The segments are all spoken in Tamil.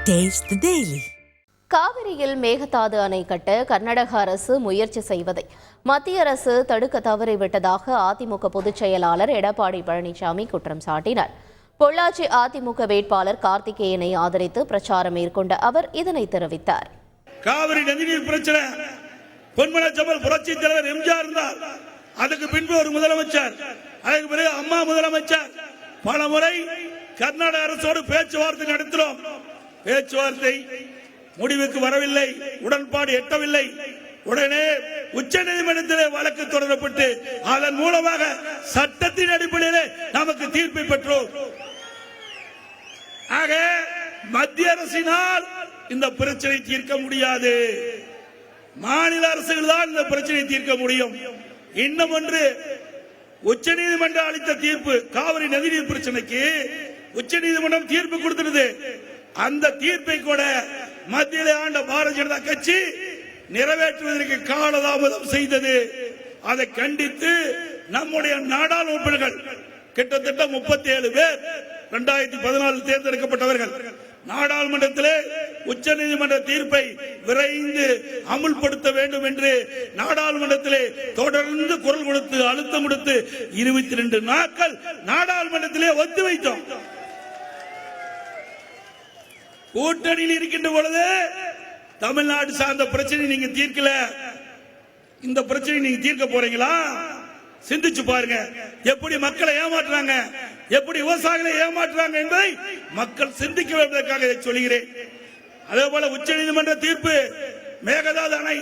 Taste the Daily. காவிரியில் மேகதாது அணை கட்ட கர்நாடக அரசு முயற்சி செய்வதை மத்திய அரசு தடுக்க தவறிவிட்டதாக அதிமுக பொதுச் செயலாளர் எடப்பாடி பழனிசாமி குற்றம் சாட்டினார். பொள்ளாச்சி அதிமுக வேட்பாளர் கார்த்திகேயனை ஆதரித்து பிரச்சாரம் மேற்கொண்ட அவர் இதனை தெரிவித்தார். காவிரி நதிநீர் பிரச்சனை பொன்மனச்சம்பல் புரட்சி தலைவர் எம்ஜிஆர் இருந்தார். அதுக்கு பின்பு ஒரு முதலமைச்சர், அதுக்கு பிறகு அம்மா முதலமைச்சர். பல முறை கர்நாடக அரசோடு பேச்சுவார்த்தை நடத்தினோம். பேச்சுவார்த்தை முடிவுக்கு வரவில்லை, உடன்பாடு எட்டவில்லை. உடனே உச்ச நீதிமன்றத்திலே வழக்கு தொடரப்பட்டு அதன் மூலமாக சட்டத்தின் அடிப்படையிலே நமக்கு தீர்ப்பை பெற்றோம். ஆக மத்திய அரசினால் இந்த பிரச்சனை தீர்க்க முடியாது, மாநில அரசுகள் தான் இந்த பிரச்சனை தீர்க்க முடியும். இன்னும் ஒன்று, உச்ச நீதிமன்றம் அளித்த தீர்ப்பு, காவிரி நதிநீர் பிரச்சனைக்கு உச்ச நீதிமன்றம் தீர்ப்பு கொடுத்திருந்தது. அந்த தீர்ப்பை கூட மத்தியிலே ஆண்ட பாரதிய ஜனதா கட்சி நிறைவேற்றுவதற்கு காலதாமதம் செய்தது. அதை கண்டித்து நம்முடைய நாடாளுமன்ற உறுப்பினர்கள் கிட்டத்தட்ட 37 பேர் 2014 தேர்ந்தெடுக்கப்பட்டவர்கள் நாடாளுமன்றத்திலே உச்ச நீதிமன்ற தீர்ப்பை விரைந்து அமுல்படுத்த வேண்டும் என்று நாடாளுமன்றத்திலே தொடர்ந்து குரல் கொடுத்து அழுத்தம் கொடுத்து 22 நாட்கள் நாடாளுமன்றத்திலே ஒத்தி வைத்தோம். கூட்டணியில் இருக்கின்ற பொழுது தமிழ்நாடு சார்ந்த பிரச்சனை நீங்க தீர்க்கல, இந்த பிரச்சனை நீங்க தீர்க்க போறீங்களா? சிந்திச்சு பாருங்க. எப்படி மக்களை ஏமாற்றுறாங்க, எப்படி விவசாயிகளை ஏமாற்றுறாங்க என்பதை மக்கள் சிந்திக்க வேண்டியதற்காக சொல்கிறேன். அதே போல உச்ச நீதிமன்ற தீர்ப்பு, மேகதாது அணை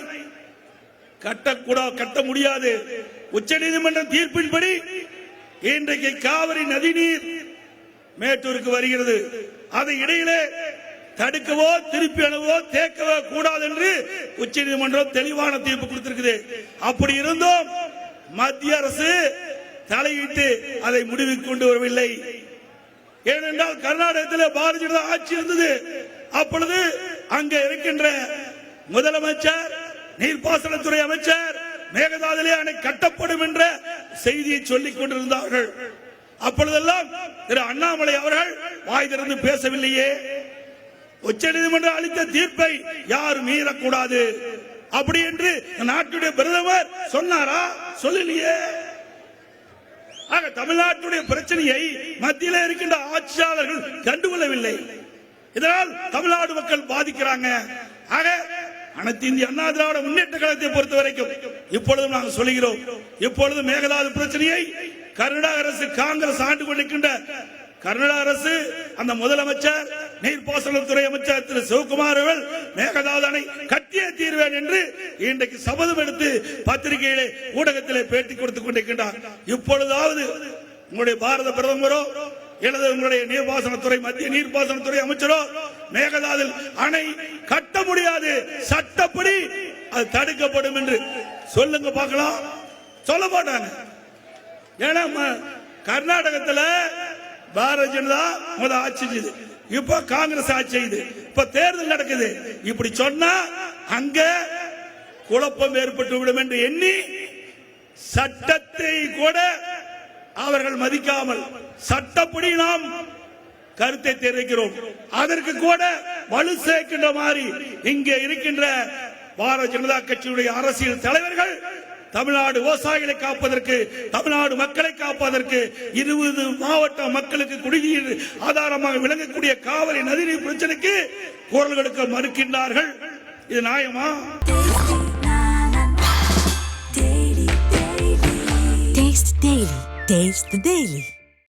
கட்ட முடியாது. உச்ச நீதிமன்ற தீர்ப்பின்படி இன்றைக்கு காவிரி நதிநீர் மேட்டூருக்கு வருகிறது. அதை இடையிலே தடுக்கவோ திருப்பி அணுவோ தேக்கவோ கூடாது என்று உச்ச நீதிமன்றம் தெளிவான தீர்ப்பு கொடுத்திருக்கிறது. அப்படி இருந்தும் மத்திய அரசு தலையிட்டு அதை முடிவுக்கு கொண்டு வரவில்லை. ஏனென்றால் கர்நாடகத்தில் பாரதிய ஜனதா ஆட்சி இருந்தது. அப்பொழுது அங்க இருக்கின்ற முதலமைச்சர், நீர்ப்பாசனத்துறை அமைச்சர் மேகதாதுலே அணை கட்டப்படும் என்ற செய்தியை சொல்லிக் கொண்டிருந்தார்கள். அப்பொழுதெல்லாம் திரு அண்ணாமலை அவர்கள் வாய் திறந்து பேசவில்லையே. உச்ச நீதிமன்றம் அளித்த தீர்ப்பை யாரும் மீறக்கூடாது அப்படி என்று நாட்டுடைய பிரதமர் சொன்னாரா? சொல்லலையே. ஆக தமிழ்நாட்டுடைய பிரச்சனையை மத்தியில் இருக்கின்ற ஆட்சியாளர்கள் கண்டுகொள்ளவில்லை. இதனால் தமிழ்நாடு மக்கள் பாதிக்கிறாங்க. ஆக அனைத்து இந்திய அண்ணா திராவிட முன்னேற்ற கழகத்தை பொறுத்த வரைக்கும் இப்பொழுதும் நாங்கள் சொல்கிறோம், இப்பொழுது மேகதாது பிரச்சனையை கர்நாடக அரசு, காங்கிரஸ் ஆண்டு கொண்டிருக்கின்ற கர்நாடக அரசு, அந்த முதலமைச்சர், நீர்ப்பாசனத்துறை அமைச்சர் திரு சிவகுமார் அவர்கள் மேகதாது அணை கட்டியே தீர்வேன் என்று இன்றைக்கு சபதம் எடுத்து பத்திரிகையிலே ஊடகத்திலே பேட்டி கொடுத்துக் கொண்டிருக்கின்றார். இப்பொழுதாவது உங்களுடைய பாரத பிரதமரோ அல்லது உங்களுடைய நீர்ப்பாசனத்துறை, மத்திய நீர்ப்பாசனத்துறை அமைச்சரோ மேகதாதில் அணை கட்ட முடியாது, சட்டப்படி அது தடுக்கப்படும் என்று சொல்லுங்க பார்க்கலாம். சொல்ல மாட்டாங்க. ஏன்னா கர்நாடகத்தில் பாரதிய ஜனதா முதல் ஆட்சி செய்யுது, இப்ப காங்கிரஸ் ஆட்சி செய்யுது, இப்ப தேர்தல் நடக்குது. இப்படி சொன்னா அங்க குழப்பம் ஏற்பட்டு விடும் என்று எண்ணி சட்டத்தை கூட அவர்கள் மதிக்காமல் சட்டப்படி நாம் கருத்தை தெரிவிக்கிறோம். அதற்கு கூட வலு சேர்க்கின்ற மாதிரி இங்கே இருக்கின்ற பாரதிய ஜனதா கட்சியுடைய அரசியல் தலைவர்கள் தமிழ்நாடு விவசாயிகளை காப்பதற்கு, தமிழ்நாடு மக்களை காப்பதற்கு, 20 மாவட்ட மக்களுக்கு குடிநீர் ஆதாரமாக விளங்கக்கூடிய காவிரி நதிநீர் பிரச்சனைக்கு குரல் கொடுக்க மறுக்கின்றார்கள். இது நியாயமா? Taste the Daily.